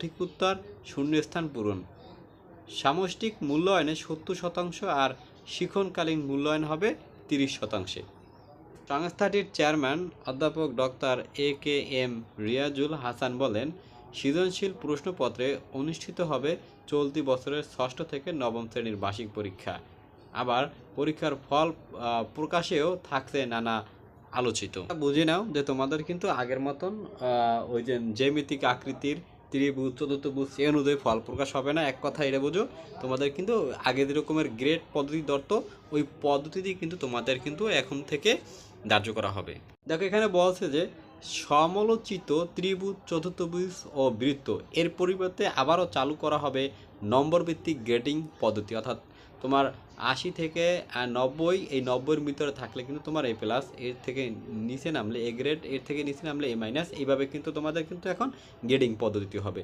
সঠিক উত্তর শূন্যস্থান পূরণ। সামষ্টিক মূল্যায়নে 70% আর শিক্ষণকালীন মূল্যায়ন হবে 30%। সংস্থাটির চেয়ারম্যান অধ্যাপক ডক্টর AKM রিয়াজুল হাসান বলেন, সৃজনশীল প্রশ্নপত্রে অনুষ্ঠিত হবে চলতি বছরের 6ষ্ঠ থেকে 9ম শ্রেণীর বার্ষিক পরীক্ষা। আবার পরীক্ষার ফল প্রকাশেও থাকছে নানা আলোচিত। বুঝে নাও যে তোমাদের কিন্তু আগের মতন ওই যে জ্যামিতিক আকৃতির ত্রিভুজ চতুর্ভুজ সে অনুযায়ী ফল প্রকাশ হবে না। এক কথা এটা বোঝো, তোমাদের কিন্তু আগে যেরকমের গ্রেড পদ্ধতি ধরতো ওই পদ্ধতিতেই কিন্তু তোমাদের কিন্তু এখন থেকে ধার্য করা হবে। দেখো এখানে বলছে যে সমালোচিত ত্রিভুজ চতুর্ভুজ ও বৃত্ত এর পরিবর্তে আবারও চালু করা হবে নম্বর ভিত্তিক গ্রেডিং পদ্ধতি। অর্থাৎ তোমার 80 থেকে 90, এই 90-এর ভিতরে থাকলে কিন্তু তোমার A+, এর থেকে নিচে নামলে A গ্রেড, এর থেকে নিচে নামলে A-, এইভাবে কিন্তু তোমাদের কিন্তু এখন গ্রেডিং পদ্ধতি হবে।